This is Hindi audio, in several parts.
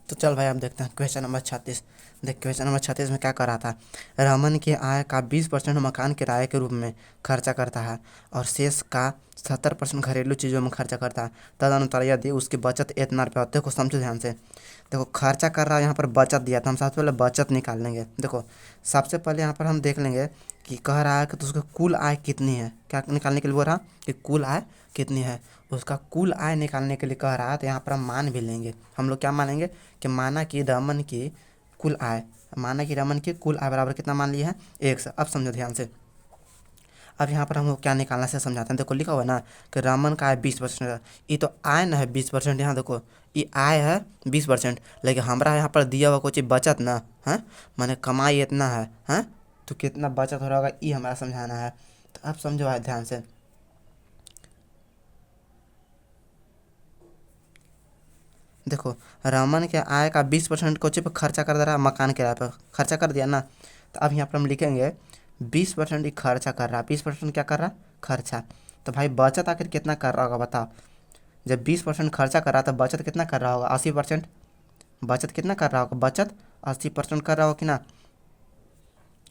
तो चल भाई हम देखते हैं क्वेश्चन नंबर 36। देख क्वेश्चन नंबर 36 में क्या कर रहा था। रमन की आय का 20% मकान किराए के रूप में खर्चा करता है और शेष का 70% घरेलू चीज़ों में खर्चा करता है। तदनुसार यदि उसकी बचत इतना रुपया होते को समझो ध्यान से। देखो खर्चा कर रहा है, यहाँ पर बचत दिया था, हम सबसे पहले बचत निकाल लेंगे। देखो सबसे पहले यहाँ पर हम देख लेंगे कि कह रहा है कि तो उसकी कुल आय कितनी है। क्या निकालने के लिए बोल रहा कि कुल आय कितनी है। उसका कुल आय निकालने के लिए कह रहा है, तो यहाँ पर हम मान भी लेंगे। हम लोग क्या मानेंगे कि माना कि रमन की कुल आय, माना कि रमन की कुल आय बराबर कितना मान लिया है 100। अब समझो ध्यान से। अब यहाँ पर हम लोग क्या निकालना से समझाते हैं। देखो लिखा हुआ ना कि रमन का आय 20%। ये तो आय ना है 20%। यहाँ देखो ये आय है 20%, लेकिन हमारा यहाँ पर दिया हुआ कुछ बचत ना है, माने कमाई इतना है तो कितना बचत हो रहा होगा ये हमारा समझाना है। तो अब समझो भाई ध्यान से। देखो रमन के आय का 20% कोची पे खर्चा कर दे रहा है, मकान किराए पर खर्चा कर दिया ना। तो अब यहाँ पर हम लिखेंगे 20% ही खर्चा कर रहा है। 20% क्या कर रहा है, खर्चा। तो भाई बचत आखिर कितना कर रहा होगा बताओ। जब 20% खर्चा कर रहा था, बचत कितना कर रहा होगा 80%। बचत कितना कर रहा होगा, बचत 80% कर रहा होगा कि ना।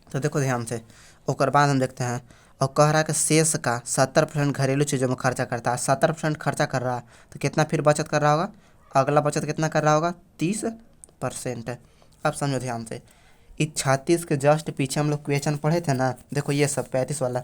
तो देखो ध्यान से और बाद हम देखते हैं। और कह रहा है कि शेष का 70% घरेलू चीज़ों में खर्चा करता है। 70% खर्चा कर रहा है तो कितना फिर बचत कर रहा होगा, अगला बचत कितना कर रहा होगा 30%। अब समझो ध्यान से। इस 36 के जस्ट पीछे हम लोग क्वेश्चन पढ़े थे ना, देखो ये सब 35 वाला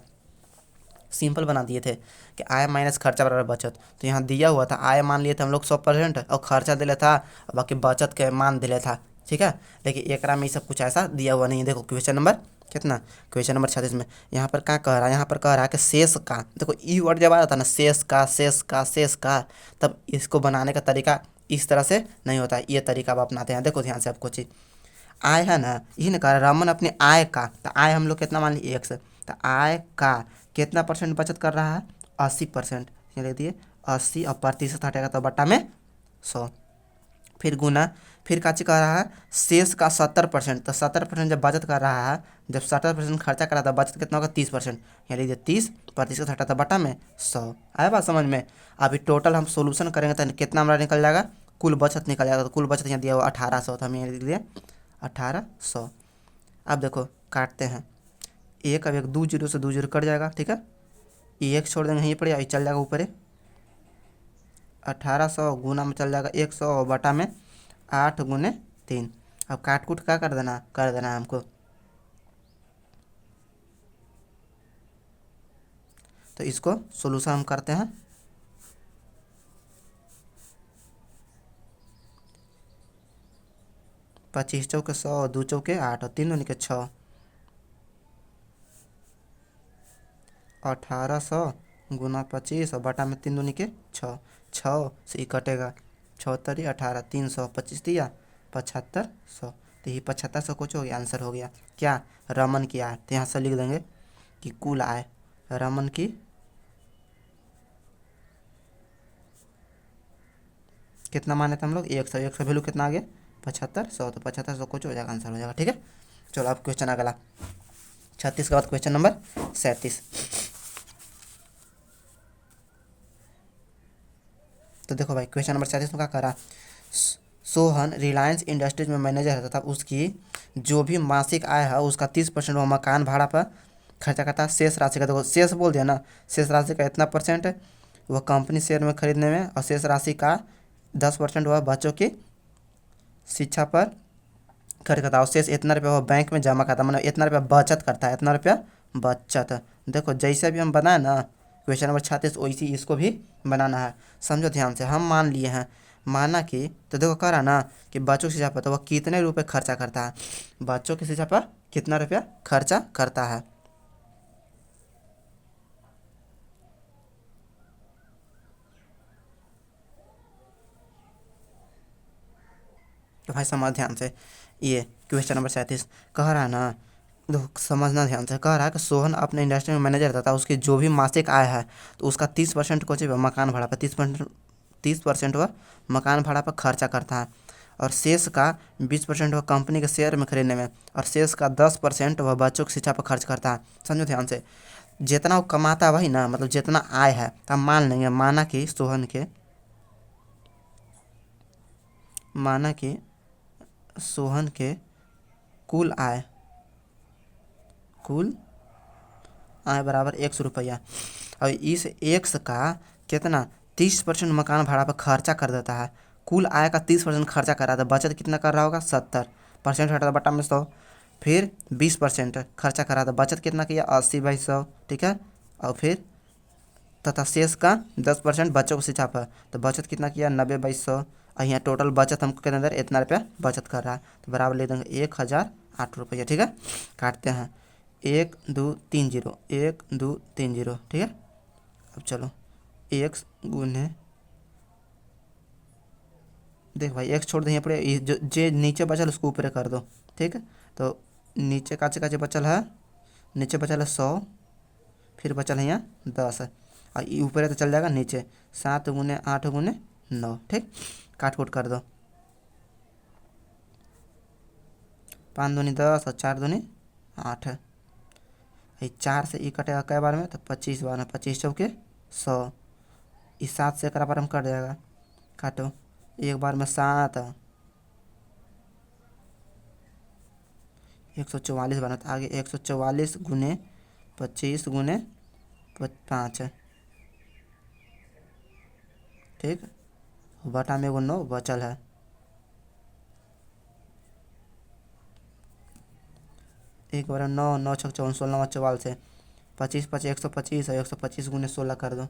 सिंपल बना दिए थे कि आय माइनस खर्चा बराबर बचत। तो यहाँ दिया हुआ था आय मान लिए थे हम लोग 100% और खर्चा दिले था, बाकी बचत के मान दिले था। ठीक है, लेकिन एक में ये सब कुछ ऐसा दिया हुआ नहीं है। देखो क्वेश्चन नंबर कितना, क्वेश्चन नंबर 36 में यहाँ पर क्या कह रहा है, यहाँ पर कह रहा है कि शेष का। देखो ई वर्ड जब आ रहा था ना, शेष का शेष का शेष का, तब इसको बनाने का तरीका इस तरह से नहीं होता है, ये तरीका अब अपनाते हैं। देखो ध्यान से आपको चीज़ आय है ना, यही ना कह रहा रमन अपने आय का, तो आय हम लोग कितना मान ली 100। तो आय का कितना परसेंट बचत कर रहा है 80%। ये लिख दिए 80 और प्रतिशत हटेगा तो बट्टा में 100। फिर गुना, फिर का चीज कह रहा है शेष का 70%। तो 70% जब बचत कर रहा है, जब 70% खर्चा कर रहा था, बचत कितना होगा 30%। यहाँ लीजिए 30% हटा था बटा में 100। आया बात समझ में। अभी टोटल हम सोल्यूशन करेंगे तो कितना हमारा निकल जाएगा, कुल बचत निकल जाएगा। तो कुल बचत यहाँ दिया हुआ 1800, तो हम यहाँ लिख लिए 1800। अब देखो काटते हैं, एक अब एक 2 जीरो से 2 जीरो कट जाएगा। ठीक है, ये एक छोड़ देंगे, यहीं पर या चल जाएगा ऊपर। 1800 गुना में चल जाएगा 100 और बटा में 8 गुने 3। अब काट कूट क्या कर देना है हमको। तो इसको सोल्यूशन हम करते हैं। पच्चीस चौके 100, 2 चौके 8 और 3 दूनी के 6। 1800 गुना 25 और बटा में 3 दूनी के 6। 6 से ही कटेगा, 6 18, 300, 25 दिया 7500। तो ये 7500 कुछ हो गया, आंसर हो गया क्या, रमन की आय। तो यहाँ से लिख देंगे कि कुल आय रमन की कितना माने थे हम लोग 100। 100 वैल्यू कितना आ गया 7500। तो 7500 कुछ हो जाएगा, आंसर हो जाएगा। ठीक है, चलो अब क्वेश्चन अगला 36 के बाद क्वेश्चन नंबर 37। तो देखो भाई क्वेश्चन नंबर 37 में क्या करा, सोहन रिलायंस इंडस्ट्रीज में मैनेजर है तथा उसकी जो भी मासिक आय है उसका 30% वो मकान भाड़ा पर खर्चा करता है। शेष राशि का देखो शेष बोल दिया ना, शेष राशि का इतना परसेंट वह कंपनी शेयर में खरीदने में, और शेष राशि का 10% वह बच्चों की शिक्षा पर खर्च करता है। और शेष इतना रुपया वह बैंक में जमा करता है, मतलब इतना रुपया बचत करता है, इतना रुपया बचत। देखो जैसे भी हम बनाए ना क्वेश्चन नंबर 36, वैसे इसको भी बनाना है। समझो ध्यान से। हम मान लिए हैं, माना कि तो देखो कह रहा ना कि बच्चों की शिक्षा पर तो वह कितने रुपए खर्चा करता है, बच्चों की शिक्षा पर कितना रुपया खर्चा करता है। तो भाई समझ ध्यान से, ये क्वेश्चन नंबर 37 कह रहा है ना, देखो समझना ध्यान से। कह रहा है कि सोहन अपने इंडस्ट्री में मैनेजर था उसकी जो भी मासिक आय है तो उसका 30% को चाहिए मकान भाड़ा पर, 30% वह मकान भाड़ा पर खर्चा करता है। और शेष का 20% वह कंपनी के शेयर में खरीदने में, और शेष का 10% वह बच्चों की शिक्षा पर खर्च करता है। समझो ध्यान से, जितना वो कमाता है वही ना, मतलब जितना आय है, तो हम मान लेंगे माना कि सोहन के, माना कि सोहन के कुल आय बराबर 100 रुपया। और इस एक्स का कितना 30% मकान भाड़ा पर खर्चा कर देता है। कुल आय का 30% खर्चा कर रहा था, बचत कितना कर रहा होगा 70%, हटा बटा में 100। फिर 20% खर्चा कर रहा था, बचत कितना किया 80/100, ठीक है। और फिर तथा शेष का 10% बच्चों को शिक्षा पर, तो बचत कितना किया 90/100। और यहाँ टोटल बचत हमको कितने अंदर इतना रुपया बचत कर रहा है, तो बराबर ले देंगे 1008 रुपया, ठीक है। काटते हैं 1 2 3 0, 1 2 3 0, ठीक है। अब चलो एक्स गुने, देख भाई एक्स छोड़ दें यहाँ पर, जो जे नीचे बचल उसको ऊपर कर दो, ठीक है। तो नीचे काचे काचे बचल है, नीचे बचल है 100, फिर बचल है यहाँ 10, और ऊपर है तो चल जाएगा नीचे 7 गुने 8 गुने 9, ठीक। काट कूट कर दो, 5 दूनी 10 और 4 दूनी 8। ये 4 से ई कटेगा कई बार में, तो 25 बार में, 25 चौके 100। इस 7 से एक बार में कट जाएगा, काटो एक बार में 7, 144 बना था आगे, 144 गुने 25 गुने 5, ठीक। बटा में 9 बचल है, एक बार 9 9 6 54 16 44 से 25 25 125 और 125 गुने 16 कर दो,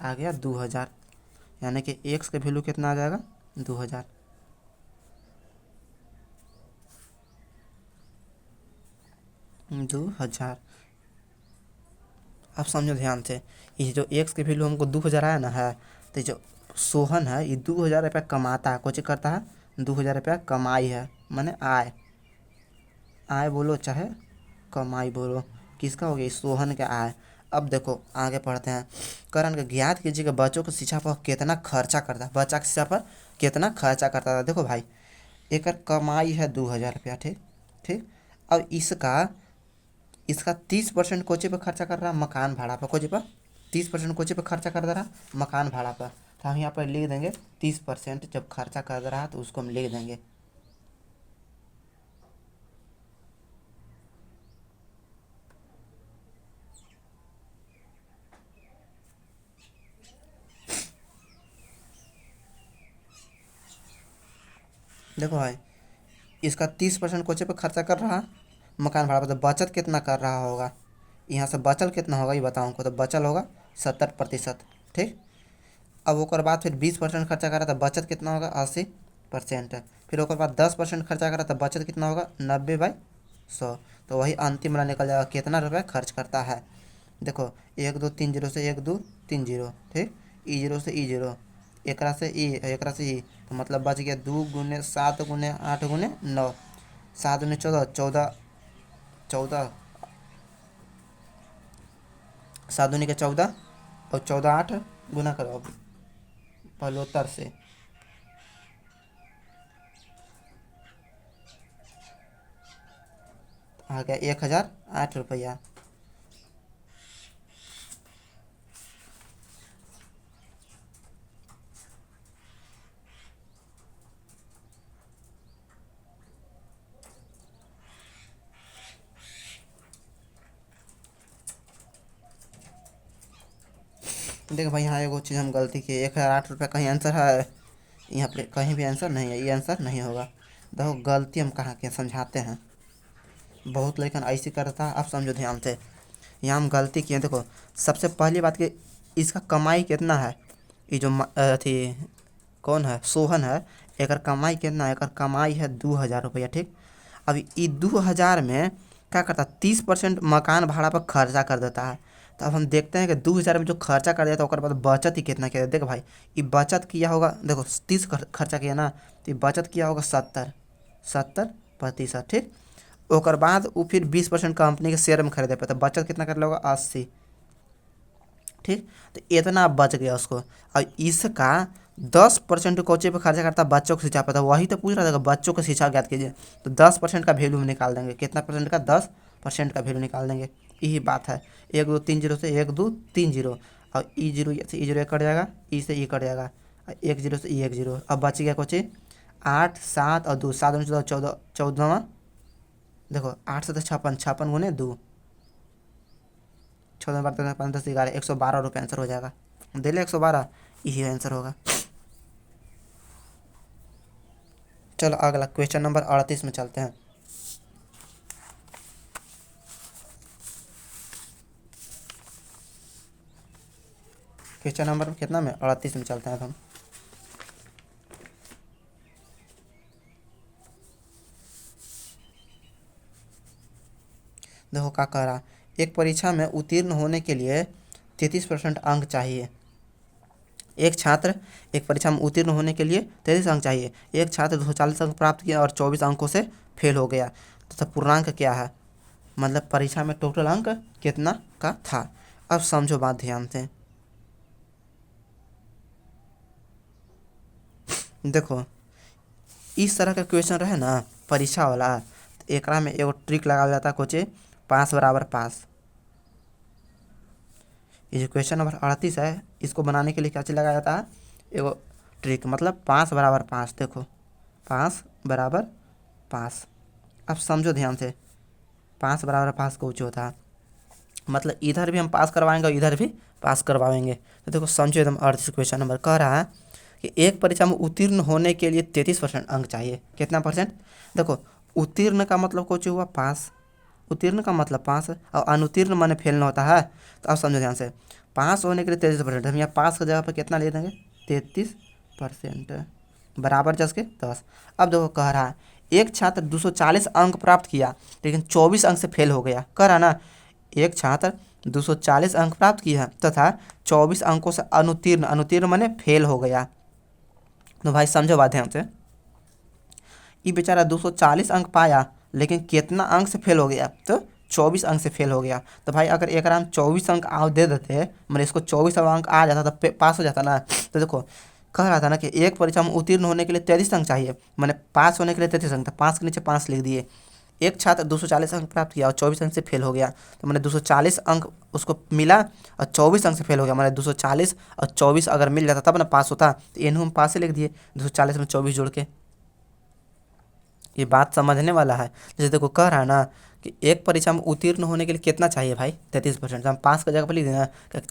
आ गया 2000। यानी कि एक्स का वैल्यू कितना आ जाएगा 2000। अब समझो ध्यान से, ये जो एक्स के वैल्यू हमको 2000 आया ना है, तो जो सोहन है ये 2000 रुपया कमाता है, कुछ करता है 2000 रुपया कमाई है, माने आय, आय बोलो चाहे कमाई बोलो, किसका हो गया सोहन का आय। अब देखो आगे पढ़ते हैं, करण के ज्ञात कीजिए कि बच्चों की शिक्षा पर कितना खर्चा करता है, बच्चा की शिक्षा पर कितना खर्चा करता था। देखो भाई एक कमाई है 2000 रुपया, ठीक ठीक। अब इसका 30% कोचे पर खर्चा कर रहा है, मकान भाड़ा पर, कोचे पर 30% कोचे पर खर्चा कर दे रहा मकान भाड़ा पर, तो हम यहाँ पर लिख देंगे 30% जब खर्चा कर दे रहा तो उसको हम लिख देंगे। देखो भाई इसका 30% कोचे पे खर्चा कर रहा मकान भाड़ा पर, तो बचत कितना कर रहा होगा, यहाँ से बचल कितना होगा ये बताऊँ को, तो बचल होगा 70%, ठीक। अब ओकर बाद फिर 20% खर्चा कर रहा था, बचत कितना होगा 80%। फिर ओकर बाद 10% खर्चा कर रहा था, बचत कितना होगा 90/100। तो वही अंतिम वाला निकल जाएगा कितना रुपया खर्च करता है। देखो 1 2 3 0 से 1 2 3 0, ठीक। ई 0 से ई 0, एकरा से ई, एकरा से ई, तो मतलब बच गया 2 गुने 7 गुने 8 गुने 9, 7 गुने 14 14 14, 7 दूनी के 14 और 14 8 गुना करो अब 75 से, आ गया 1008 रुपया। देख भाई यहाँ एगो चीज़ हम गलती किए, 1008 रुपया कहीं आंसर है, यहाँ पे कहीं भी आंसर नहीं है, ये आंसर नहीं होगा। देखो गलती हम कहाँ के समझाते हैं, बहुत लेकिन ऐसे करता है। अब समझो ध्यान से, यहाँ हम गलती किए। देखो सबसे पहली बात कि इसका कमाई कितना है, ये जो अथी कौन है सोहन है, एक कमाई कितना है, एक कमाई है 2000 रुपया, ठीक। अब ये 2000 में क्या करता है 30% मकान भाड़ा पर खर्चा कर देता है। तो अब हम देखते हैं कि 2000 में जो खर्चा कर दिया था उसके बाद बचत ही कितना किया। देख भाई ये बचत किया होगा, देखो 30 खर्चा किया ना, तो ये बचत किया होगा 70%, ठीक। ओकर बाद वो फिर 20% कंपनी के शेयर में खरीदे पे, तो बचत कितना कर होगा 80, ठीक। तो इतना बच गया उसको। और इसका 10% कोचे पे खर्चा करता बच्चों को शिक्षा पर, वही तो पूछ रहा था बच्चों को शिक्षा ज्ञात कीजिए, तो 10% का वैल्यू निकाल देंगे, कितना परसेंट का 10% का वैल्यू निकाल देंगे। यही बात है। 1 2 3 जीरो से 1 2 3 जीरो, और ई जीरो से ई जीरो कट जाएगा, ई से ई कट जाएगा, 1 जीरो से ई 1 जीरो। अब बच गया कुछ 8 7 और 2, 7 में 14 14 14वां, देखो 8 से तो 56, 56 गुने 2, 14 12 5 10 11, 112 रुपये आंसर हो जाएगा। दे ले 112, यही आंसर होगा। चलो अगला क्वेश्चन नंबर 38 में चलते हैं। क्वेश्चन नंबर कितना में 38 में चलते हैं हम। देखो क्या कह रहा, एक परीक्षा में उत्तीर्ण होने के लिए 33% अंक चाहिए। एक छात्र एक परीक्षा में उत्तीर्ण होने के लिए 33 अंक चाहिए। एक छात्र 240 अंक प्राप्त किया और 24 अंकों से फेल हो गया, तो पूर्णांक क्या है, मतलब परीक्षा में टोटल अंक कितना का था। अब समझो बात ध्यान से। देखो इस तरह का क्वेश्चन रहे ना परीक्षा वाला, तो एक में एगो ट्रिक लगाया जाता है कोचे, 5 बराबर 5। ये जो क्वेश्चन नंबर 38 है, इसको बनाने के लिए क्या चीज़ लगाया जाता है, एगो ट्रिक, मतलब 5 बराबर 5। देखो 5 बराबर 5। अब समझो ध्यान से, 5 बराबर 5 को ऊँचे होता है, मतलब इधर भी हम पास करवाएंगे और इधर भी पास करवाएंगे। तो देखो समझो एकदम 38 क्वेश्चन नंबर कह रहा है कि एक परीक्षा में उत्तीर्ण होने के लिए 33% अंक चाहिए। कितना परसेंट, देखो उत्तीर्ण का मतलब कुछ हुआ पास, उत्तीर्ण का मतलब पास, और अनुत्तीर्ण माने फेल ना होता है। तो अब समझो ध्यान से, पास होने के लिए 33%, हम यहाँ पास की जगह पर कितना ले देंगे 33%, बराबर 10 के 10। अब देखो कह रहा है एक छात्र 240 अंक प्राप्त किया लेकिन 24 अंक से फेल हो गया। कह रहा ना एक छात्र 240 अंक प्राप्त किया तथा 24 अंकों से अनुत्तीर्ण, अनुत्तीर्ण माने फेल हो गया। तो भाई समझो बात ध्यान से, ये बेचारा 240 अंक पाया लेकिन कितना अंक से फेल हो गया, तो 24 अंक से फेल हो गया। तो भाई अगर एक हम 24 अंक आ दे देते, मतलब इसको 24 अंक आ जाता तो पास हो जाता ना। तो देखो कह रहा था ना कि एक परीक्षा में उत्तीर्ण होने के लिए 33 अंक चाहिए, मैंने पास होने के लिए 33 अंक था, 5 के नीचे 5 लिख दिए। एक छात्र 240 अंक प्राप्त किया और 24 अंक से फेल हो गया, तो मैंने 240 अंक उसको मिला और 24 अंक से फेल हो गया, मैंने 240 और 24 अगर मिल जाता तब ना पास होता। तो इन्हों हम पास ही लिख दिए 240 में 24 जोड़ के। ये बात समझने वाला है। जैसे देखो कह रहा है ना कि एक परीक्षा में उत्तीर्ण होने के लिए कितना चाहिए भाई 33%, तो हम पास का जगह पर लिख देना,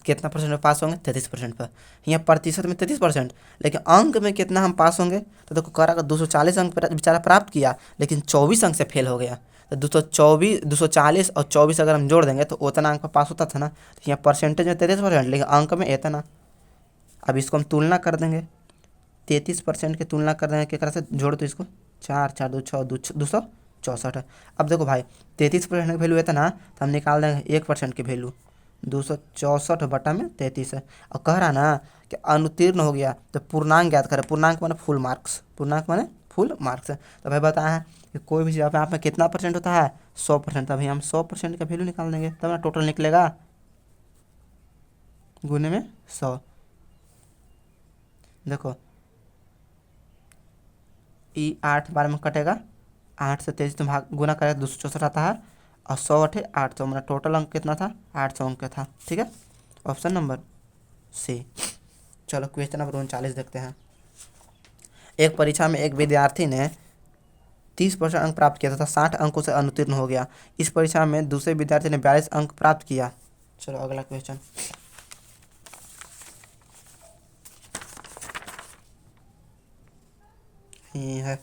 कितना परसेंट में पास होंगे 33% पर। यहाँ प्रतिशत में 33%, लेकिन अंक में कितना हम पास होंगे, तो देखो कह रहा 240 अंक बेचारा प्राप्त किया लेकिन 24 अंक से फेल हो गया। तो 240 और 24 अगर हम जोड़ देंगे तो उतना अंक पर पास होता था ना। तो यहाँ परसेंटेज में 33%, लेकिन अंक में इतना। अब इसको हम तुलना कर देंगे, 33% की तुलना कर देंगे केकरा से, जोड़ तो इसको 4 4 2 6 264। अब देखो भाई 33% की वैल्यू है ना, तो हम निकाल देंगे 1% की वैल्यू, 264/33 है। और कह रहा ना कि अनुत्तीर्ण हो गया, तो पूर्णांक ज्ञात करें, पूर्णांक माने फुल मार्क्स, पूर्णांक माने फुल मार्क्स है। तो भाई बताया है कि कोई भी चीज़ आप में कितना परसेंट होता है 100%, तभी हम 100% का वैल्यू निकाल देंगे, तब ना टोटल निकलेगा गुने में 100। देखो ई 8 बार में कटेगा, 8 से 23 तो भाग गुना करेगा 264 आता है, और 100 8 800, मतलब टोटल अंक कितना था 800 अंक का था। ठीक है, ऑप्शन नंबर सी। चलो क्वेश्चन नंबर 39 देखते हैं। एक परीक्षा में एक विद्यार्थी ने 30% अंक प्राप्त किया तथा 60 अंकों से अनुत्तीर्ण हो गया। इस परीक्षा में दूसरे विद्यार्थी ने 42 अंक प्राप्त किया। चलो अगला क्वेश्चन। ये है,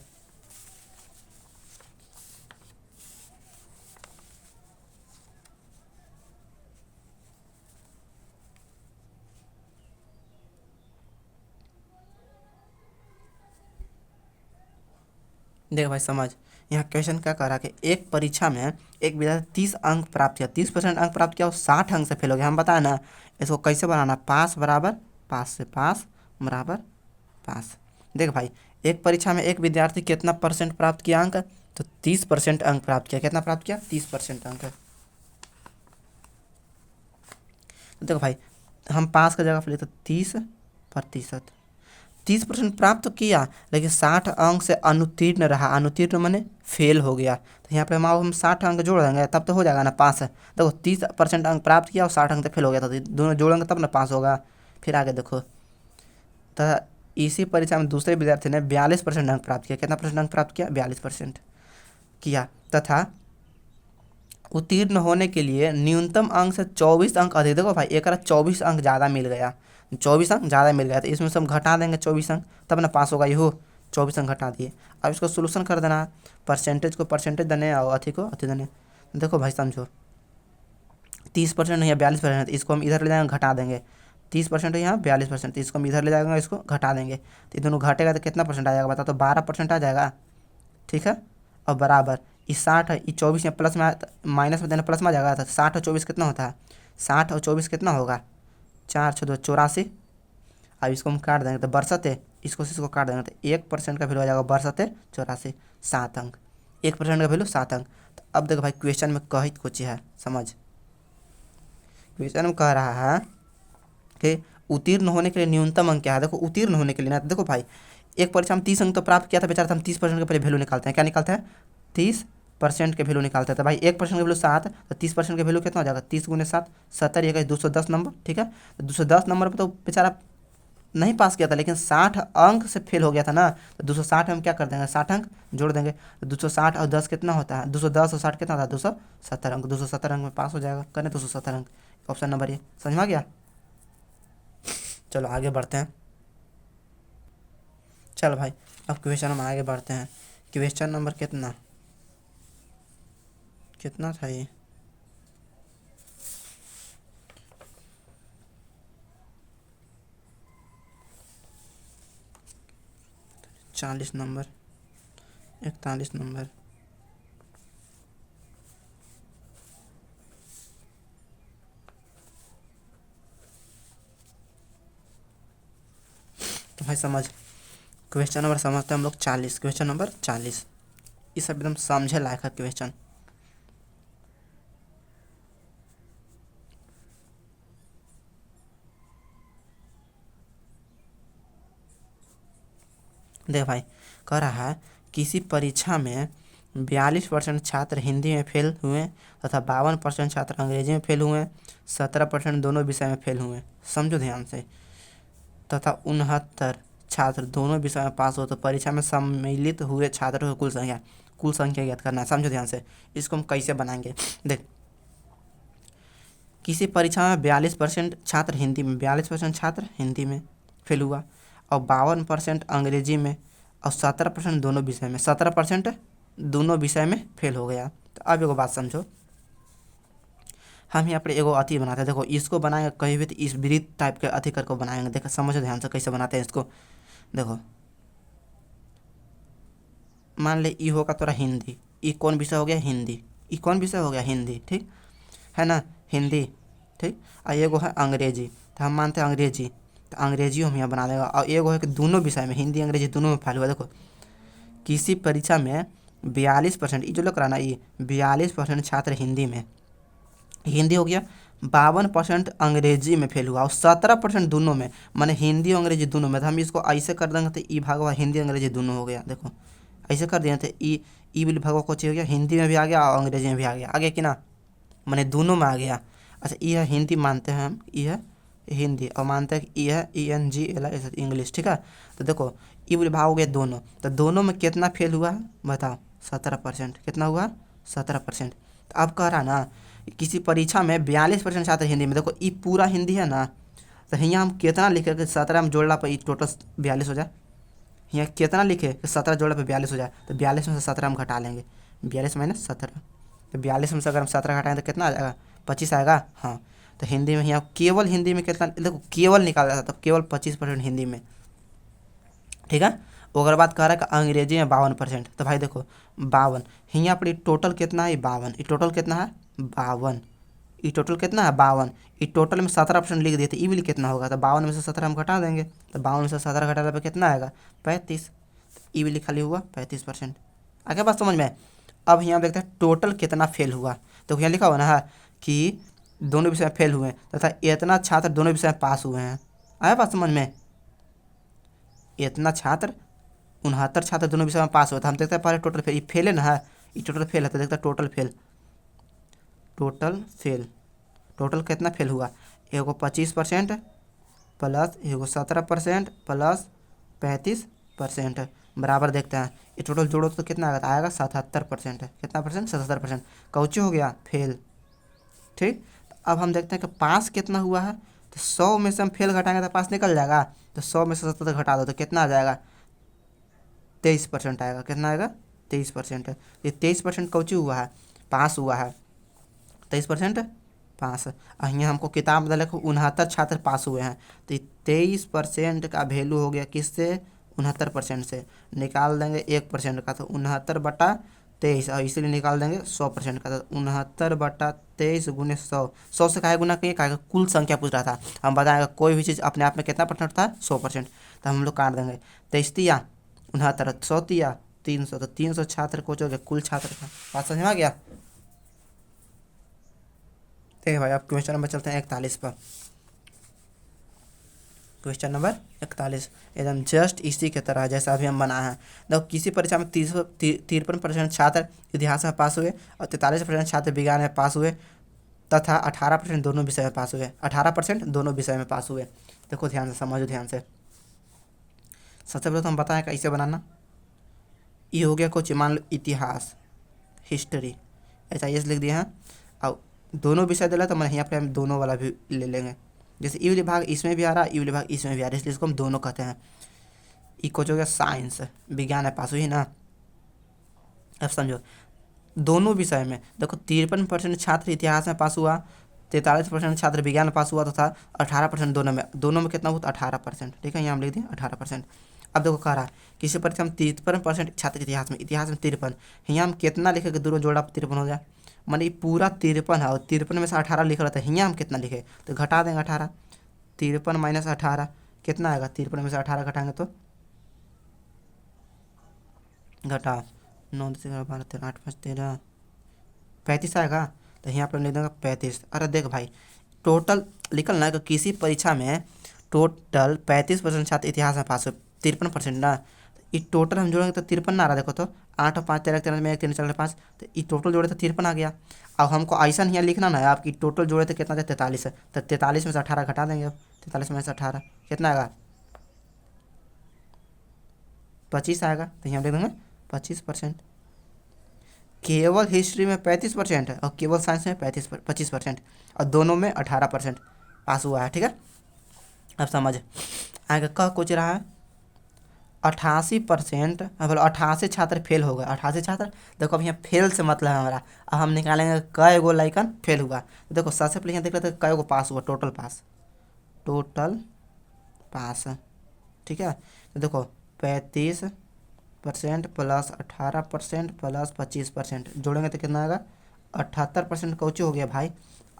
देख भाई समझ, यहाँ क्वेश्चन क्या कह रहा है कि एक परीक्षा में एक विद्यार्थी 30 अंक प्राप्त किया, 30% अंक प्राप्त किया और 60 अंक से फेल हो गया। हम बताए ना इसको कैसे बनाना, पास बराबर पास से पास बराबर पास। देख भाई एक परीक्षा में एक विद्यार्थी कितना परसेंट प्राप्त किया अंक, तो 30% अंक प्राप्त किया। कितना प्राप्त किया 30% अंक। तो देखो भाई हम पास का जगह पर लेते 30%, 30% प्राप्त तो किया, लेकिन 60 अंक से अनुत्तीर्ण रहा। अनुत्तीर्ण माने फेल हो गया। तो यहाँ पे हम 60 अंक जोड़ देंगे तब तो हो जाएगा ना पास। देखो 30% अंक प्राप्त किया और 60 अंक से फेल हो गया, तो दोनों जोड़ेंगे तब ना पास होगा। फिर आगे देखो, तथा इसी परीक्षा में दूसरे विद्यार्थी ने 42% अंक प्राप्त किया। कितना परसेंट अंक प्राप्त किया? 42% किया। तथा उत्तीर्ण होने के लिए न्यूनतम अंक से 24 अंक अधिक। देखो भाई एक 24 अंक ज़्यादा मिल गया, 24 अंक ज़्यादा मिल गया, तो इसमें से हम घटा देंगे 24 अंक, तब ना पास होगा। ये हो 24 अंक घटा दिए। अब इसको सोल्यूशन कर देना है, परसेंटेज को परसेंटेज देने और अथी को अथी देने। देखो भाई समझो, 30% या 42%, इसको हम इधर ले जाएंगे घटा देंगे। 30% यहाँ 42%, इसको हम इधर ले जाएंगे, इसको घटा देंगे, तो ये दोनों घटेगा तो कितना परसेंट आ जाएगा बता? तो 12% आ जाएगा। ठीक है, और बराबर ये 60 है, ये 24 यहाँ प्लस में माइनस में देना प्लस में आ जाएगा। तो 60 और 24 कितना होता है? 60 और 24 कितना होगा? 4 6 2 84। अब इसको हम काट देंगे तो बरसते, इसको काट देंगे तो 1% का वैल्यू आ जाएगा बरसते 84, 7 अंक। 1% का वैल्यू 7 अंक। तो अब देखो भाई क्वेश्चन में कहित कुछ है, समझ। क्वेश्चन में कह रहा है कि उत्तीर्ण होने के लिए न्यूनतम अंक क्या है। देखो उत्तीर्ण होने के लिए ना, देखो भाई एक परीक्षा में 30 अंक तो प्राप्त किया था बेचारा, तो हम 30% के पहले वैल्यू निकालते हैं। क्या निकालते हैं? 30% के वैल्यू निकालते हैं। तो भाई 1% का वैल्यू 7, तो 30% के वैल्यू कितना हो जाएगा? 30 गुने 7 70, ये 210 नंबर। ठीक है, तो 210 नंबर पर तो बेचारा नहीं पास किया था, लेकिन 60 अंक से फेल हो गया था ना। तो 260 हम क्या कर देंगे? 60 अंक जोड़ देंगे। तो 260 और 10 कितना होता है? 210 और 60 कितना होता है? 270 अंक। 270 अंक में पास हो जाएगा। करें 270 अंक, ऑप्शन नंबर ये। समझ में आ गया? चलो आगे बढ़ते हैं। चल भाई अब क्वेश्चन हम आगे बढ़ते हैं। क्वेश्चन नंबर कितना कितना था ये? 40 नंबर, 41 नंबर। तो भाई समझ, क्वेश्चन नंबर समझते हैं हम लोग 40। क्वेश्चन नंबर 40 ये सब एकदम समझे लायक है क्वेश्चन। देख भाई कह रहा है किसी परीक्षा में 42% छात्र हिंदी में फेल हुए तथा 52% छात्र अंग्रेजी में फेल हुए, 17% दोनों विषय में फेल हुए। समझो ध्यान से। तथा 69 छात्र दोनों विषय में पास हो, तो परीक्षा में सम्मिलित हुए छात्रों की कुल संख्या ज्ञात करना है। समझो ध्यान से, इसको हम कैसे बनाएंगे। देख, किसी परीक्षा में 42% छात्र हिंदी में, 42% छात्र हिंदी में फेल हुआ, और 52% अंग्रेजी में, और 17% दोनों विषय में, 17% दोनों विषय में फेल हो गया। तो अब एगो बात समझो, हम यहाँ पर एगो अति बनाते हैं। देखो इसको बनाएंगे कहीं भी तो इस वृत्त टाइप के अति कर को बनाएंगे। देखो समझो ध्यान से कैसे बनाते हैं इसको। देखो मान ले ई होगा तोरा हिंदी, ई कौन विषय हो गया? हिंदी। ई कौन विषय हो गया? हिंदी। ठीक है ना, हिंदी। ठीक, और एगो है अंग्रेजी, तो हम मानते हैं अंग्रेजी, तो अंग्रेजी हम यहाँ बना देगा। और एगो है कि दोनों विषय में, हिंदी अंग्रेजी दोनों में फेल हुआ। देखो किसी परीक्षा में 42%, ये जो लोग कराना, ये 42% छात्र हिंदी में, हिंदी हो गया, 52% अंग्रेजी में फेल हुआ, और 17% दोनों में, माने हिंदी और अंग्रेजी दोनों में। तो हम इसको ऐसे कर देंगे तो ई भागवा हिंदी अंग्रेजी दोनों हो गया। देखो ऐसे कर दिए तो ई बिल भागवा को हो गया, हिंदी में भी आ गया और अंग्रेजी में भी आ गया। आगे कि ना, माने दोनों में आ गया। अच्छा ये है हिंदी मानते हैं हम, ये है हिंदी, और मानते हैं कि ये है ENGLIS इंग्लिश। ठीक है, तो देखो ई बिल भाग हो गया दोनों, तो दोनों में कितना फेल हुआ है बताओ? 17%। कितना हुआ? 17%। तो अब कह रहा ना किसी परीक्षा में 42% छात्र हिंदी में, देखो ये पूरा हिंदी है ना, तो यहाँ हम कितना लिखे कि 17 में जोड़ला पर टोटल 42 हो जाए। यहाँ कितना लिखे कि 17 जोड़ला पर 42 हो जाए, तो 42 में से 17 हम घटा लेंगे, 42 माइनस 17, तो 42 में से अगर हम 17 घटाएंगे तो कितना आ जाएगा? 25 आएगा। हाँ, तो हिंदी में यहाँ केवल हिंदी में कितना, देखो केवल निकाला था, तो केवल 25% हिंदी में। ठीक है, अगर बात कर रहा है कि अंग्रेजी में 52%, तो भाई देखो 52, यहाँ पर टोटल कितना है? 52। ये टोटल कितना है? 52। ये टोटल कितना है? 52। ये टोटल में 17% लिख दिए थे, ई भी कितना होगा? तो 52 में से 17 हम घटा देंगे, तो 52 में से 17 घटाने पर कितना आएगा? 35। ई भी खाली हुआ 35%। आगे बात समझ में। अब यहाँ देखते हैं टोटल कितना फेल हुआ। तो यहाँ लिखा हुआ ना कि दोनों विषय में फेल हुए तथा इतना छात्र दोनों विषय में पास हुए हैं। आया बात समझ में? इतना छात्र 69 छात्र दोनों विषय में पास हुए। तो हम देखते हैं पहले टोटल फेल, ये फेल है ना, ये टोटल फेल है, तो देखते हैं टोटल फेल। टोटल कितना फेल हुआ, एगो 25% प्लस एगो 17% प्लस 35% बराबर देखते हैं। ये टोटल जोड़ो तो कितना आएगा 77%। कितना परसेंट, 77%। कौची हो गया, फेल। ठीक, अब हम देखते हैं कि पास कितना हुआ है। तो 100 में से हम फेल घटाएंगे तो पास निकल जाएगा। तो 100 में से 77 घटा दो तो कितना आ जाएगा, 23% आएगा। कितना आएगा, 23%। ये 23% कौची हुआ है, पास हुआ है। 23% पास। यहाँ हमको किताब में देखो 69 छात्र पास हुए हैं। तो 23% का वैल्यू हो गया किससे, 69% से। निकाल देंगे 1% का, तो 69/23, और इसीलिए निकाल देंगे 100% का। तो 69/23 गुने 100। 100 से काहे गुना किए, काहे कुल संख्या पूछ रहा था। हम बताएंगे कोई भी चीज़ अपने आप में कितना परसेंट था, 100%। तो हम लोग काट देंगे 23 तिया 69, 100 तिया 300। तो 300 छात्र को जो कुल छात्र का। बात समझ में आ गया। ठीक है भाई, अब क्वेश्चन नंबर चलते हैं 41 पर। क्वेश्चन नंबर 41 एकदम जस्ट इसी के तरह जैसा अभी हम बनाए हैं। देखो, किसी परीक्षा में 53% छात्र इतिहास में पास हुए और 43% छात्र विज्ञान में पास हुए तथा 18% दोनों विषय में पास हुए। 18% दोनों विषय में पास हुए। देखो ध्यान से समझो, ध्यान से। सबसे पहले तो हम बताएं कैसे बनाना। ये हो गया कुछ, मान लो इतिहास, हिस्ट्री, ऐसा ये लिख दिया है। और दोनों विषय दिला तो मैं यहाँ पे हम दोनों वाला भी ले लेंगे। जैसे ई वाली भाग इसमें भी आ रहा है, ई वाली भाग इसमें भी आ रहा है, इसलिए इसको हम दोनों कहते हैं। ई कुछ हो गया साइंस, विज्ञान में पास हुई ना। अब समझो, दोनों विषय में देखो 53% छात्र इतिहास में पास हुआ, 43% छात्र विज्ञान में पास हुआ तथा 18% दोनों में कितना हुआ, 18%। ठीक है, यहाँ हम लिख दें 18%। अब देखो कह रहा है किसी परीक्षा में 53% छात्र इतिहास में 53। यहाँ हम कितना लिखे कि दोनों जोड़ा 53 हो जाए, माने पूरा 53 है और 53 में से 18 लिख रहा था। यहाँ हम कितना लिखे, तो घटा देंगे 18। 53 माइनस 18 कितना आएगा, 53 में से 18 घटाएंगे तो घटा 9 10 11 12 13 8 5 13 35 आएगा। तो यहाँ पर लिख देंगे 35। अरे देख भाई, टोटल निकलना है कि किसी परीक्षा में टोटल 35% छात्र इतिहास में पास हुए, 53% ना। ये टोटल हम जोड़ेंगे तो 53 ना आ रहा। देखो तो 8 और 5 13 13 में 1 3 4 5, तो ये टोटल जोड़े तो 53 आ गया। अब हमको ऐसा नहीं लिखना ना है आपकी टोटल जोड़े तो कितना था, 43 है। तो 43 में से 18 घटा देंगे। अब 43 में से 18 कितना आएगा, 25 आएगा। तो यहाँ लिख देंगे 25%। केवल हिस्ट्री में 35% है और केवल साइंस में 25% और दोनों में 18% पास हुआ है। ठीक है, अब समझ आगे कह कुछ रहा है 88%, मतलब 88 छात्र फेल हो गए। 88 छात्र, देखो अब यहाँ फेल से मतलब है हमारा। अब हम निकालेंगे कै गो लाइकन फेल हुआ। तो देखो सबसे पहले यहाँ देख लेते हैं कै गो पास हुआ, टोटल पास। ठीक है, तो देखो 35% प्लस 18% प्लस 25% जोड़ेंगे तो कितना आएगा, 78% कौची हो गया भाई,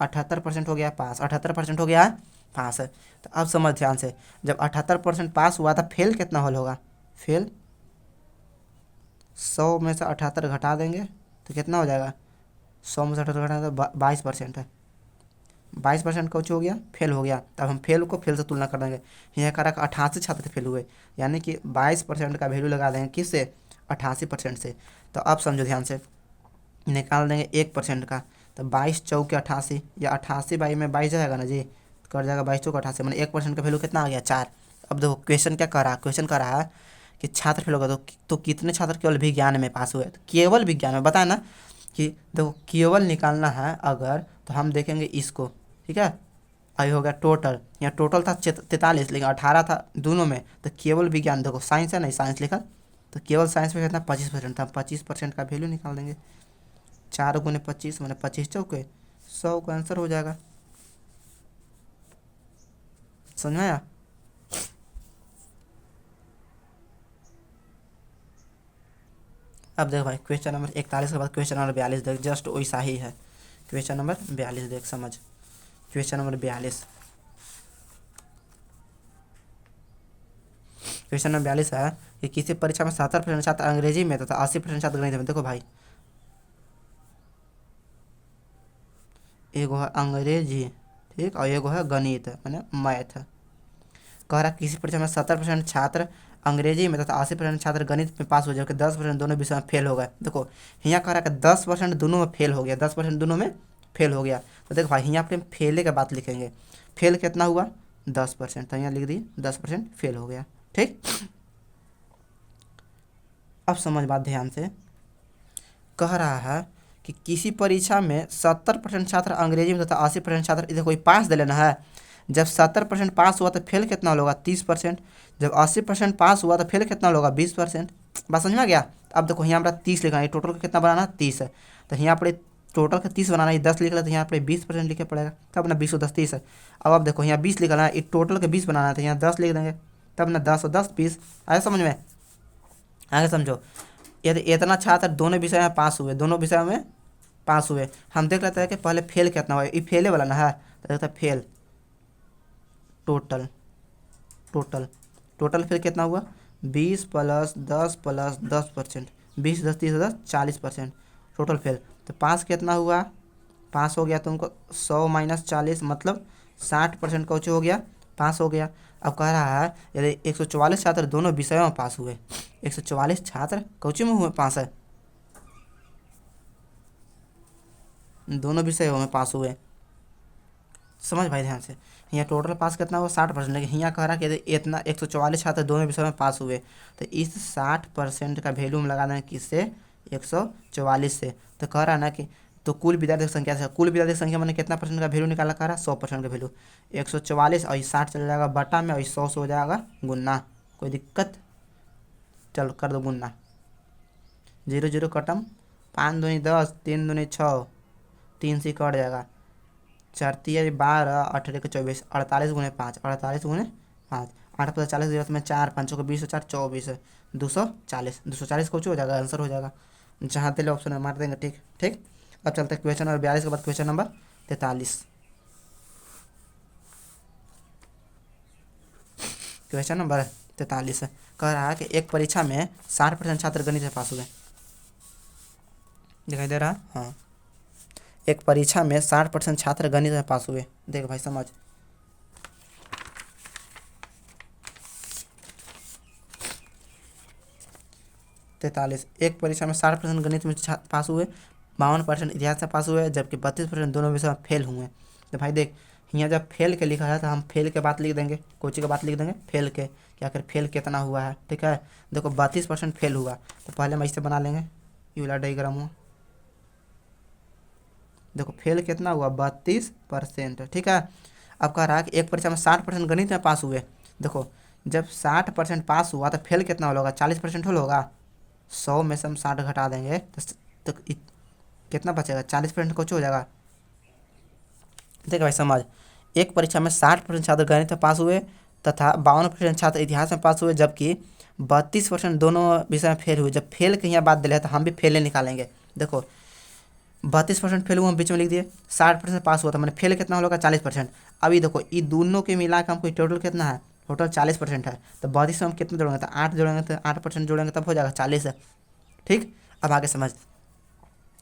78% हो गया पास। 78% हो गया पास है। तो अब समझ ध्यान से, जब 78% पास हुआ था, फेल कितना होल होगा, फेल 100 में से 78 घटा देंगे तो कितना हो जाएगा, 100 में से 78 घटा तो 22% है। 22% कौच हो गया, फेल हो गया। तब हम फेल को फेल से तुलना कर देंगे। यहाँ करा 88 छात्र फेल हुए, यानी कि 22% का वैल्यू लगा देंगे किससे, 88% से। तो अब समझो ध्यान से, निकाल देंगे 1% का। तो 22 चौके 88, या 88 बाई में 22 जाएगा ना जी, तो कट जाएगा 22 चौके 88, मैंने 1% का वैल्यू कितना आ गया, 4। अब देखो क्वेश्चन क्या कर रहा है, क्वेश्चन कर रहा है कि छात्र फेल होगा तो कितने छात्र केवल विज्ञान में पास हुए। तो केवल विज्ञान में बताया ना कि देखो केवल निकालना है अगर, तो हम देखेंगे इसको। ठीक है, आई हो गया टोटल, यहाँ टोटल था 43 लेकिन 18 था दोनों में। तो केवल विज्ञान, देखो साइंस है नहीं, साइंस लिखा, तो केवल साइंस में कितना 25% था। 25% का वैल्यू निकाल देंगे, 4 गुने 25 मैंने 25 चौके 100 का आंसर हो जाएगा। समझ में आया। अब देख भाई, क्वेश्चन नंबर 41 के बाद क्वेश्चन नंबर 42 देख, जस्ट वैसा ही है। क्वेश्चन नंबर 42 देख, समझ। क्वेश्चन नंबर 42, क्वेश्चन नंबर 42 है कि किसी परीक्षा में 70% छात्र अंग्रेजी में तथा 80% छात्र गणित में। देखो भाई, एगो है अंग्रेजी, ठीक, और एगो है गणित मैंने मैथ। कह रहा किसी परीक्षा में 70% छात्र अंग्रेजी में तथा 80% छात्र गणित में पास हो जबकि 10% दोनों विषय में फेल हो गए। देखो यहाँ कह रहा है कि 10% दोनों में फेल हो गया, 10% दोनों में फेल हो गया। तो देखो भाई यहाँ पे हम फेले के बात लिखेंगे, फेल कितना हुआ 10%, तो यहाँ लिख दिए 10% फेल हो गया। ठीक, अब समझ बात ध्यान से, कह रहा है कि किसी परीक्षा में 70% छात्र अंग्रेजी में तथा 80% छात्र इधर कोई पास दे लेना है। जब 70% पास हुआ तो फेल कितना होगा 30%, जब 80% पास हुआ तो फेल कितना होगा 20%। बात समझ में आ गया। अब देखो यहाँ पर 30 लिखना है, टोटल का कितना बनाना 30 है, तो यहाँ पर टोटल का 30 बनाना है, 10 लिख ले तो यहाँ पर 20% लिखे पड़ेगा, तब ना 20 और 10 30 है। अब देखो यहाँ 20 लिखना है, टोटल के 20 बनाना है तो यहाँ 10 लिख देंगे, तब ना 10 और 10 20। आगे समझ में, आगे समझो। यदि इतना छात्र दोनों विषय में पास हुए, दोनों विषय में पास हुए, हम देख लेते हैं कि पहले फेल कितना हुआ, ये फेले वाला ना है, तो देखते हैं fail total total total fail कितना हुआ 20 + 10 + 10%, 20 10 30 10 40% टोटल फेल। तो पास कितना हुआ, पास हो गया तुमको 100 - 40 मतलब 60% कौच हो गया, पास हो गया। अब कह रहा है यदि 144 छात्र दोनों विषयों में पास हुए, 144 छात्र कौची में हुए पास है, दोनों विषयों में पास हुए। समझ भाई ध्यान से, यहाँ टोटल पास कितना हुआ 60%, लेकिन यहाँ कह रहा है कि यदि इतना 144 छात्र दोनों विषयों में पास हुए तो इस 60% का वैल्यू हम लगा दें किससे 144 से। तो कह रहा है ना कि तो कुल विद्यार्थी की संख्या से, कुल विद्यार्थी की संख्या मैंने कितना परसेंट का वैल्यू निकाला, कह रहा है 100% का वैल्यू। 144 और 60 चला जाएगा बटा में और 100 से हो जाएगा गुन्ना, कोई दिक्कत, चल कर दो गुन्ना, 0 0 कटम, 5 दूनी 10, 3 दूनी 6, 3 से कट जाएगा, 4 3 12, 18 के 24, 48 × 5, 48 × 5, 8 + 40 जरूरत में 4, 5 को 20 4 24, 240, 240 कुछ हो जाएगा, आंसर हो जाएगा, जहाँ दिले ऑप्शन में मार देंगे। ठीक ठीक, अब चलते हैं क्वेश्चन नंबर 42 के बाद क्वेश्चन नंबर 43। क्वेश्चन नंबर 43 कह रहा है कि एक परीक्षा में 60% छात्र गणित में पास हुए, दिखाई दे रहा है, हाँ, एक परीक्षा में 60% छात्र गणित में पास हुए। देख भाई समझ, तैतालीस, एक परीक्षा में 60% गणित में पास हुए, 52% इतिहास से पास हुए जबकि 32% दोनों विषय में फेल हुए। तो भाई देख यहाँ जब फेल के लिखा है तो हम फेल के बात लिख देंगे, कोची के बात लिख देंगे फेल के, क्या आखिर फेल कितना हुआ है। ठीक है, देखो 32% फेल हुआ, तो पहले हम इससे बना लेंगे ये वाला डायग्राम हुआ, देखो फेल कितना हुआ 32%। ठीक है, अब कह रहा है कि एक परीक्षा में 60% गणित में पास हुए, देखो जब 60% पास हुआ तो फेल कितना होगा 40% होगा, 100 में से हम 60 घटा देंगे तो कितना बचेगा 40% कुछ हो जाएगा। देखो भाई समझ, एक परीक्षा में 60% छात्र गणित में पास हुए तथा 52% छात्र इतिहास में पास हुए जबकि 32% दोनों विषय में फेल हुए। जब फेल की यहाँ बात दिले तो हम भी फेले निकालेंगे। देखो 32% फेल हुआ हम बीच में लिख दिए, 60% पास हुआ था मैंने फेल कितना होगा 40%। अभी देखो ये दोनों के मिला के हमको टोटल कितना है, टोटल 40% है, तो 32 में हम कितना जोड़ेंगे तो 8 जोड़ेंगे, तो 8% जोड़ेंगे तब हो जाएगा 40 है। ठीक, अब आगे समझ,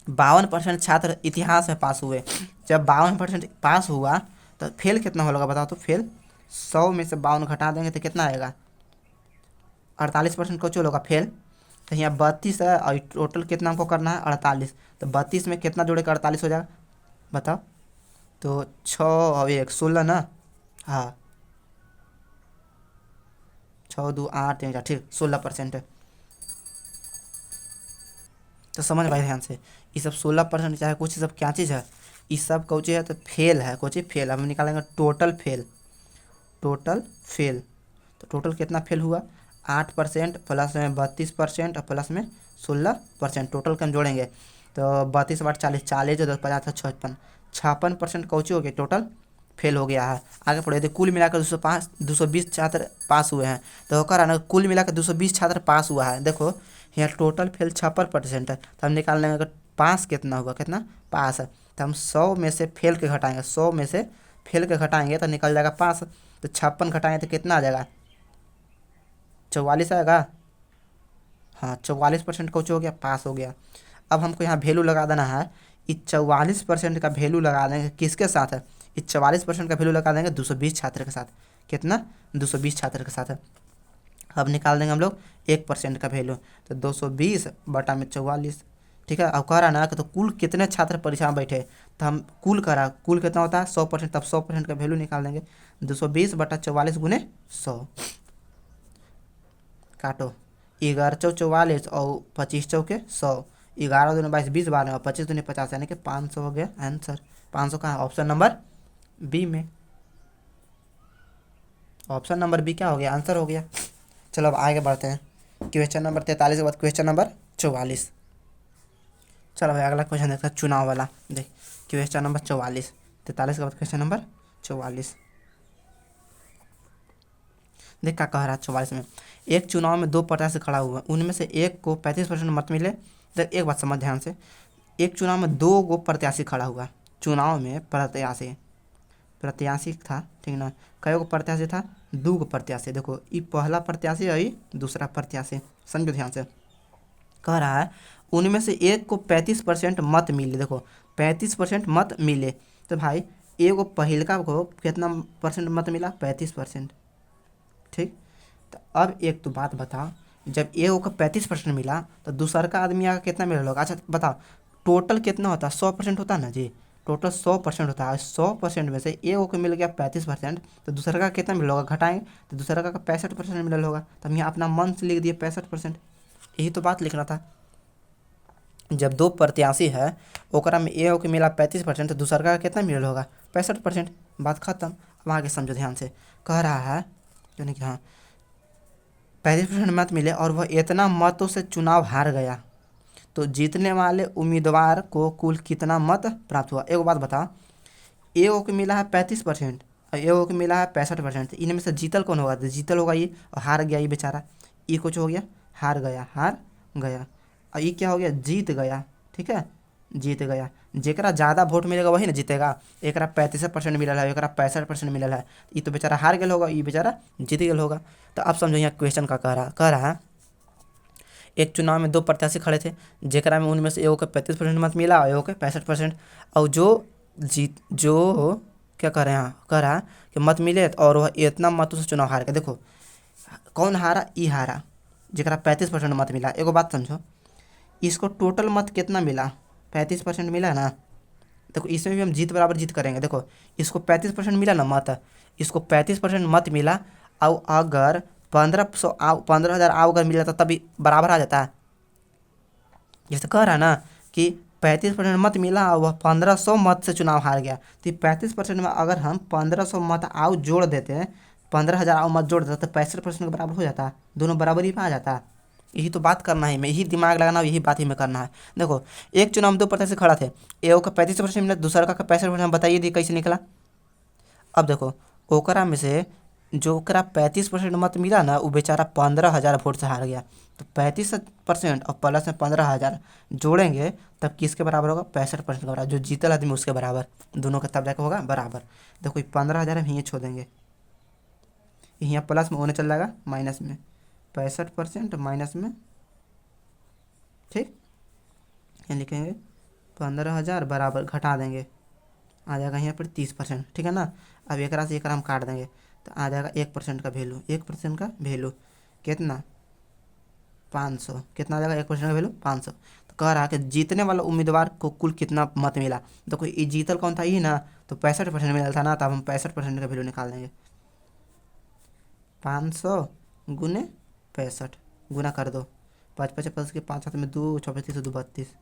52% छात्र इतिहास में पास हुए, जब 52% पास हुआ तो फेल कितना होगा बताओ तो, फेल 100 में से 52 घटा देंगे तो कितना आएगा 48% कुछ होगा फेल। तो यहाँ 32 है और टोटल कितना हमको करना है 48, तो 32 में कितना जोड़ेगा 48 हो जाएगा बताओ, तो 6 और 1 16 ना, हाँ 6 2 8 3 4, ठीक 16% है। तो समझ भाई ध्यान से, ये सब 16% चाहे कुछ सब क्या चीज़ है, ये सब कौची है तो फेल है, कौची फेल, हम निकालेंगे टोटल फेल, टोटल फेल। तो टोटल कितना फेल हुआ 8% प्लस में 32% और प्लस में 16%, टोटल का हम जोड़ेंगे तो 32 × 40, 40 जो 50 56, 56% कौची हो गया टोटल फेल हो गया है। आगे पढ़े, यदि कुल मिलाकर 220 छात्र पास हुए हैं, तो कह रहा ना कुल मिलाकर 220 छात्र पास हुआ है। देखो यहाँ टोटल फेल 56% है, तो हम निकाल लेंगे अगर पास कितना हुआ, कितना पास है, तो हम 100 में से फेल के घटाएंगे, 100 में से फेल के घटाएंगे तो निकल जाएगा पास, तो 56 घटाएंगे तो कितना आ जाएगा 44 आएगा, हाँ 44% कुछ हो गया पास हो गया। अब हमको यहाँ वैल्यू लगा देना है, इस 44% का वैल्यू लगा देंगे किसके साथ है, इस 44% का वैल्यू लगा देंगे 220 छात्र के साथ, कितना 220 छात्र के साथ है। अब निकाल देंगे हम लोग 1% का वैल्यू, तो 220 बटा में 44। ठीक है, अब कह रहा ना कि तो कुल कितने छात्र परीक्षा में बैठे, तो हम कुल करा, कुल कितना होता है 100%, तब 100% का वैल्यू निकाल देंगे। 220 बटा 44 गुने 100, काटो 11 चौ 44 और 25 चौके 100, 11 दूनी 22 20 12 और 25 दूनी 50, यानी कि 500 हो गया आंसर। 500 कहाँ, ऑप्शन नंबर बी में। ऑप्शन नंबर बी क्या हो गया, आंसर हो गया। चलो अब आगे बढ़ते हैं, क्वेश्चन नंबर 43 के बाद क्वेश्चन नंबर 44। चलो भाई अगला क्वेश्चन देखते हैं चुनाव वाला। देख क्वेश्चन नंबर 44, 43 के बाद क्वेश्चन नंबर 44। देख क्या कह रहा है 44 में, एक चुनाव में दो प्रत्याशी खड़ा हुआ, उनमें से एक को 35% मत मिले। देख एक बात समझ ध्यान से, एक चुनाव में दो गो प्रत्याशी खड़ा हुआ, चुनाव में प्रत्याशी प्रत्याशी था, ठीक ना, कई गो प्रत्याशी था, दो गो प्रत्याशी। देखो ये पहला प्रत्याशी है, ये दूसरा प्रत्याशी, समझो ध्यान से। कह रहा है उनमें से एक को 35% मत मिले। देखो 35% मत मिले, तो भाई एगो पहिलका को कितना परसेंट मत मिला, 35%। ठीक, तो अब एक तो बात बता, जब एगो का 35% मिला तो दूसरा का आदमी आगे कितना मिला होगा। अच्छा बताओ टोटल कितना होता है, 100% होता है ना जी, टोटल 100% होता है। 100% में से एगो को मिल गया 35%, तो दूसरा का कितना मिला होगा, घटाएंगे तो दूसरा का 65% मिला होगा। तो हम यहाँ अपना मन से लिख दिए 65%, यही तो बात लिखना था। जब दो प्रत्याशी है ओकरा में एगो के मिला 35%, तो दूसरा का कितना मिलल होगा, 65%, बात खत्म। अब आगे समझो ध्यान से, कह रहा है यानी कि हाँ 35% मत मिले और वह इतना मतों से चुनाव हार गया, तो जीतने वाले उम्मीदवार को कुल कितना मत प्राप्त हुआ। एगो बात बता, एगो को मिला है 35% और एगो को मिला है 65%, इनमें से जीतल कौन होगा, तो जीतल होगा ये, और हार गया ये बेचारा, ये कुछ हो गया हार गया, हार गया, और ये क्या हो गया, जीत गया। ठीक है, जीत गया, जेकरा ज़्यादा वोट मिलेगा वही ना जीतेगा। एकरा 35% मिलल है, एकरा 65% मिलल है, ये तो बेचारा हार गया होगा, ये बेचारा जीत गया होगा। तो अब समझो यहाँ क्वेश्चन का कह रहा है एक चुनाव में दो प्रत्याशी खड़े थे, जेकरा में उनमें से एगो के 35% मत मिला और एगो के 65%, और जो क्या कह रहे हैं, कह रहा है कि मत मिले और वह इतना मतों से चुनाव हार गया। देखो कौन हारा, ई हारा, जेकरा 35% मत मिला। एगो बात समझो, इसको टोटल मत कितना मिला, 35% मिला ना, देखो इसमें भी हम जीत बराबर जीत करेंगे। देखो इसको 35% मिला ना मत, इसको 35% मत मिला, और अगर 15,000 आओ अगर मिला था तभी बराबर आ जाता है। जैसे कह रहा है ना कि 35% मत मिला और वह 1500 मत से चुनाव हार गया, तो 35% में अगर हम 1500 मत आओ जोड़ देते हैं, 15,000 आओ मत जोड़ देते तो 65% के बराबर हो जाता, दोनों बराबरी पे आ जाता। यही तो बात करना है, मैं यही दिमाग लगाना, यही बात ही में करना है। देखो एक चुनाव में दो प्रत्याशी खड़ा थे, एगो का 35% मिला, दूसरा का 65%, बताइए दी कैसे निकला। अब देखो ओकरा में से जो ओकरा 35% मत मिला ना, वो बेचारा 15,000 वोट से हार गया, तो 35% और प्लस में 15,000 जोड़ेंगे तब किसके बराबर होगा, 65% के बराबर, जो जीतल आदमी उसके बराबर, दोनों का तब जाकर होगा बराबर। देखो ये 15,000 हम यहीं छोड़ देंगे, यहाँ प्लस में होने चल जाएगा माइनस में, 65% माइनस में, ठीक, यहाँ लिखेंगे 15,000 बराबर, घटा देंगे आ जाएगा यहाँ पर 30%। ठीक है ना, अब एक से एक हम काट देंगे तो आ जाएगा 1% का वैल्यू, 1% का वैल्यू कितना, 500, कितना आ जाएगा 1% का वैल्यू 500। तो कह रहा है कि जीतने वाला उम्मीदवार को कुल कितना मत मिला, देखो ये जीतल कौन था, ये ना, तो 65% मिला था ना, तब हम 65% का वैल्यू निकाल देंगे। 500 गुने 65 गुना कर दो, 5 5 के 5 7 में 2 34 से 2 32,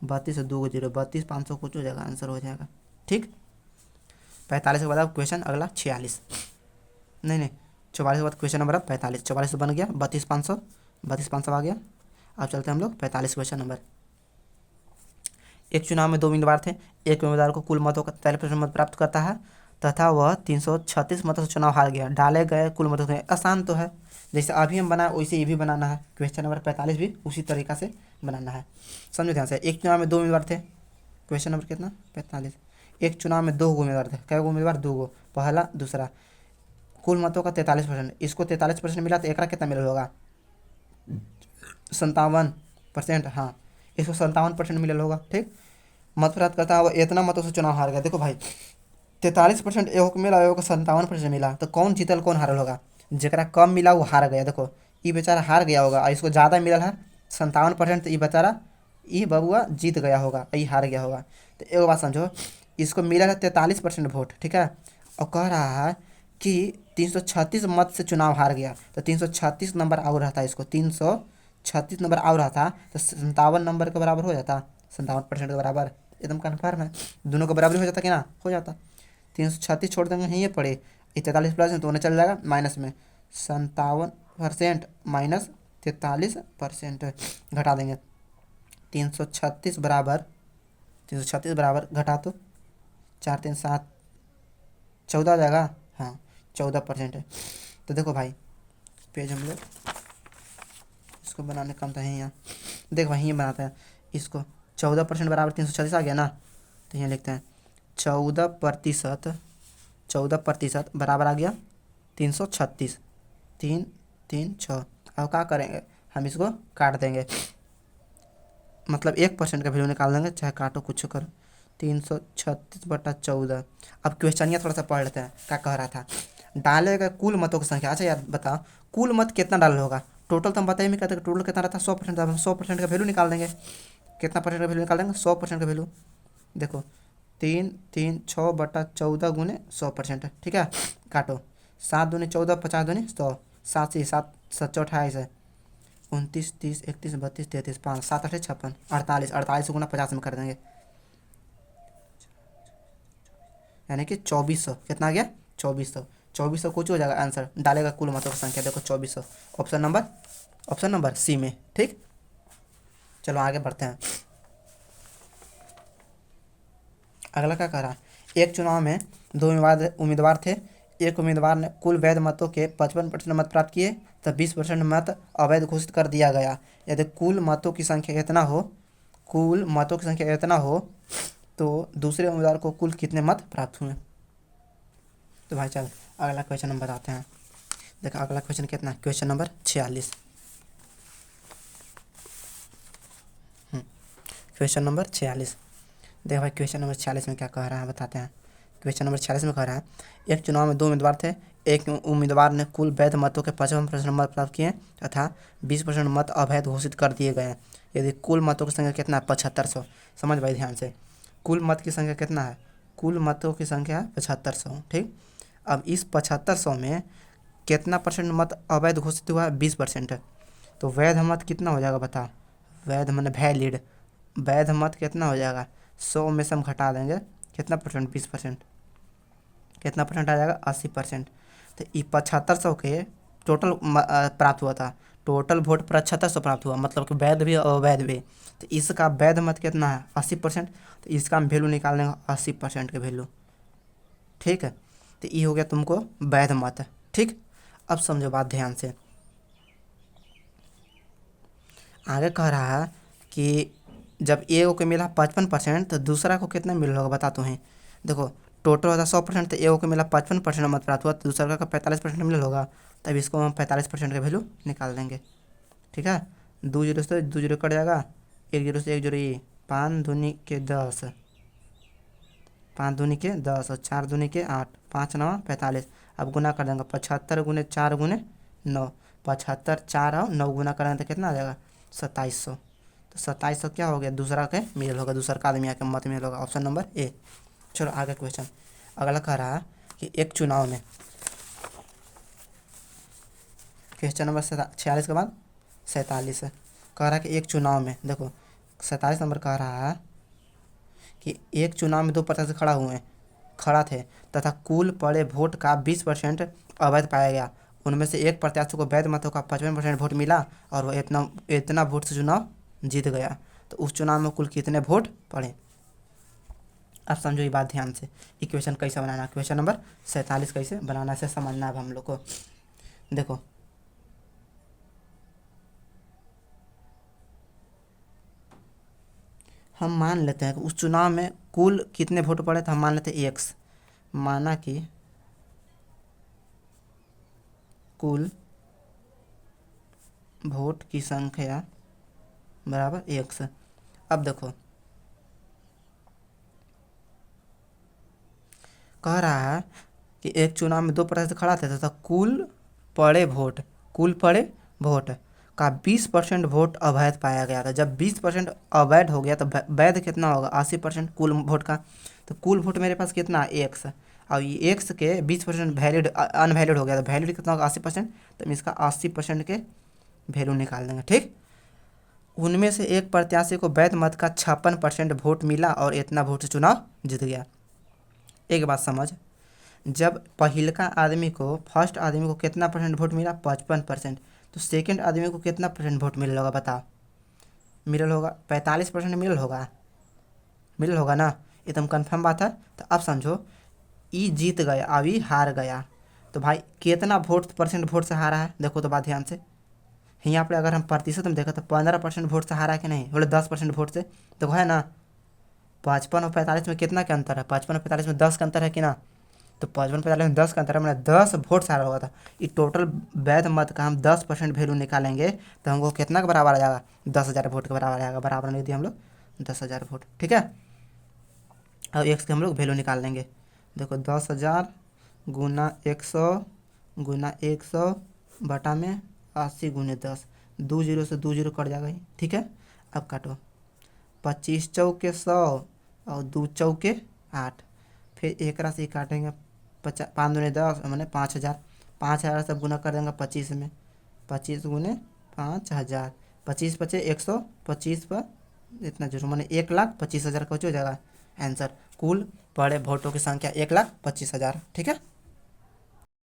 32 से 2 0 32, 500 कुछ हो जाएगा, आंसर हो जाएगा। ठीक, 45 के बाद अब क्वेश्चन अगला 46, नहीं 44 के बाद क्वेश्चन नंबर 45, 44 तो बन गया, 32 500 आ गया। अब चलते हैं हम लोग 45 क्वेश्चन नंबर। एक चुनाव में दो उम्मीदवार थे, एक उम्मीदवार को कुल मतों का 43% मत प्राप्त करता है तथा वह 336 मतों से चुनाव हार गया। डाले गए कुल मतों से, आसान तो है, जैसे अभी हम बनाए वैसे ये भी बनाना है, क्वेश्चन नंबर 45 भी उसी तरीका से बनाना है। समझो ध्यान से, एक चुनाव में दो उम्मीदवार थे, क्वेश्चन नंबर कितना 45, एक चुनाव में दो उम्मीदवार थे, कै गो उम्मीदवार, दो गो, पहला दूसरा, कुल मतों का 43%, इसको 43% मिला तो एक कितना मिला होगा, 57%, हाँ इसको 57% मिलल होगा। ठीक, मत प्राप्त करता है, वो इतना मतों से चुनाव हार गया। देखो भाई 43% एगो को मिला, एगो को 57% मिला, तो कौन जीतल कौन हारल होगा, जरा कम मिला वो हार गया। देखो ये बेचारा हार गया होगा और इसको ज़्यादा मिला है 57%, तो ये बेचारा ये बबुआ जीत गया होगा, ये हार गया होगा। तो एक बात समझो, इसको मिला है 43% वोट, ठीक है, और कह रहा है कि 336 मत से चुनाव हार गया, तो 336 नंबर और रहता, इसको 336 नंबर और रहता तो 57 नंबर के बराबर हो जाता, 57% के बराबर, एकदम कन्फर्म है, दोनों के बराबर हो जाता कि ना, हो जाता। 336 छोड़ देंगे यहीं पड़े, 43 प्लस है तो उन्हें चल जाएगा माइनस में, 57% माइनस 43% घटा देंगे, 336 बराबर 336 बराबर घटा तो 4 3 7 14 आ जाएगा, हाँ 14% है। तो देखो भाई, पेज हम लोग इसको बनाने कम था यहाँ, देख भाई ये बनाते हैं इसको, 14% बराबर 336 आ गया ना, तो यहाँ लिखते हैं 14% बराबर आ गया 336, 3 3 6। अब क्या करेंगे, हम इसको काट देंगे, मतलब 1% का वैल्यू निकाल देंगे, चाहे काटो कुछ करो, 336/14। अब क्वेश्चन थोड़ा सा पढ़ लेते हैं, क्या कह रहा था, डालेगा कुल मतों की संख्या। अच्छा यार बताओ, कुल मत कितना डाल होगा, टोटल तो हम बताइए नहीं कहते, टोटल कितना रहता है 100%, हम 100% का वैल्यू निकाल देंगे, कितना परसेंट का वैल्यू निकाल देंगे, 100% का वैल्यू। देखो 3 3 6/14 गुने 100%, ठीक है, काटो, 7 दूनी 14, 50 दूनी 100, 7 से 7 7 28 है, 29 30 31 32 33 5 7 8 56 48, 48 गुना 50 में कर देंगे, यानी कि 2400, कितना आ गया 2400, 2400 कुछ हो जाएगा आंसर, डालेगा कुल मतों की संख्या, देखो 2400, ऑप्शन नंबर सी में, ठीक। चलो आगे बढ़ते हैं, अगला क्या कह रहा है, एक चुनाव में 2 उम्मीदवार थे, एक उम्मीदवार ने कुल वैध मतों के 55% मत प्राप्त किए, तब 20% मत अवैध घोषित कर दिया गया। यदि कुल मतों की संख्या इतना हो तो दूसरे उम्मीदवार को कुल कितने मत प्राप्त हुए। तो भाई चल अगला क्वेश्चन हम बताते हैं, देखो अगला क्वेश्चन कितना, क्वेश्चन नंबर 46, क्वेश्चन नंबर 46। देखो भाई क्वेश्चन नंबर 46 में क्या कह रहा है बताते हैं, क्वेश्चन नंबर 46 में कह रहा है, एक चुनाव में 2 उम्मीदवार थे, एक उम्मीदवार ने कुल वैध मतों के 55% मत प्राप्त किए तथा 20% मत अवैध घोषित कर दिए गए। यदि कुल मतों की संख्या कितना है 7500, समझ भाई ध्यान से, कुल मत की संख्या कितना है, कुल मतों की संख्या है 7500, ठीक। अब इस 7500 में कितना परसेंट मत अवैध घोषित हुआ है, 20%, तो वैध मत कितना हो जाएगा बता, वैध मैंने वैलिड, वैध मत कितना हो जाएगा, 100 में से हम घटा देंगे कितना परसेंट, 20%, कितना परसेंट आ जाएगा 80%। तो ये 7500 के टोटल प्राप्त हुआ था, टोटल वोट 7500 प्राप्त हुआ, मतलब कि वैध भी और अवैध भी, तो इसका वैध मत कितना है 80%, तो इसका हम वैल्यू निकाल देंगे 80% के वैल्यू, ठीक है। तो ये हो गया तुमको वैध मत, ठीक। अब समझो बात ध्यान से, आगे कह रहा है कि जब ए को मिला 55% तो दूसरा को कितना मिल होगा बता तुम्हें। देखो टोटल होता 100%, तो ए को मिला 55% मत प्राप्त हुआ, तो दूसरा का 45% मिल होगा, तब इसको हम 45% का वैल्यू निकाल देंगे, ठीक है। 2 जीरो से 2 जीरो कट जाएगा, 1 जीरो से 1 जीरो, ये 5 दूनी के 10, 5 दूनी के 10 और 4 दूनी के 8, 5 9 45। अब गुना कर देंगे 75 गुने 4 गुने 9, 75 4 और 9 गुना करेंगे तो कितना आ जाएगा 2700, तो 2700 क्या हो गया, दूसरा के मिल होगा, दूसरा का आदमी आके मत मिल होगा, ऑप्शन नंबर ए। चलो आगे क्वेश्चन, अगला कह रहा है कि एक चुनाव में, क्वेश्चन नंबर 46 के बाद 47 है, कह रहा है कि एक चुनाव में, देखो 47 नंबर कह रहा है कि एक चुनाव में 2 प्रत्याशी खड़ा थे तथा कुल पड़े वोट का 20% अवैध पाया गया, उनमें से एक प्रत्याशी को वैध मतों का 55% वोट मिला और वह इतना वोट से चुनाव जीत गया, तो उस चुनाव में कुल कितने वोट पड़े। अब समझो ये बात ध्यान से, इक्वेशन कैसे बनाना, क्वेश्चन नंबर 47 कैसे बनाना से समझना है हम लोग को। देखो हम मान लेते हैं कि उस चुनाव में कुल कितने वोट पड़े, तो हम मान लेते हैं एक्स, माना कि कुल वोट की संख्या बराबर एक्स। अब देखो कह रहा है कि एक चुनाव में 2 प्रत्याशी खड़ा थे तथा कुल पड़े वोट का 20% वोट अवैध पाया गया था। जब 20% अवैध हो गया तो वैध कितना होगा, 80% कुल वोट का। तो कुल वोट मेरे पास कितना, एक्स। और ये एक्स के 20% वैलिड अनवैलिड हो गया, तो वैलिड कितना होगा, 80%। तो हम इसका 80% के वैल्यू निकाल देंगे, ठीक। उनमें से एक प्रत्याशी को वैध मत का 56% वोट मिला और इतना वोट से चुनाव जीत गया। एक बात समझ, जब पहिलका आदमी को, फर्स्ट आदमी को कितना परसेंट वोट मिला, 55%। तो सेकंड आदमी को कितना परसेंट वोट मिल होगा बताओ, मिलल होगा 45% मिलल होगा ना, एकदम कन्फर्म बात है। तो अब समझो, ई जीत गया, अब ई हार गया, तो भाई कितना वोट परसेंट वोट से हारा है, देखो तो बात ध्यान से। यहाँ पर अगर हम प्रतिशत में देखो तो 15% वोट से हारा है कि नहीं, बोले 10% वोट से, तो है ना। 55 और 45 में कितना का अंतर है, 55 और 45 में 10 का अंतर है कि ना। तो 55-45 में 10 का अंतर है, मैंने 10 वोट से हारा होगा था। ये टोटल वैध मत का हम 10% वैल्यू निकालेंगे तो हमको कितना के बराबर आ जाएगा, 10,000 वोट के बराबर आएगा। बराबर नहीं दिया हम लोग 10,000 वोट, ठीक है। अब एक्स के हम लोग वैल्यू निकाल लेंगे। देखो 10,000 गुना 100 गुना 100 बटा में 80 गुने 10, 2 जीरो से 2 जीरो कट जाएगा, ठीक है। अब काटो, 25 चौके 100 और 2 चौके 8, फिर एक राशि काटेंगे, 5 दूनी 10 मैंने 5,000। 5,000 से गुना कर देंगे 25 में, 25 गुने 5,000, 25 पचे 125 पर इतना जरूर, मैंने 1,25,000 का हो जाएगा आंसर। कुल पड़े वोटों की संख्या 1,25,000, ठीक है।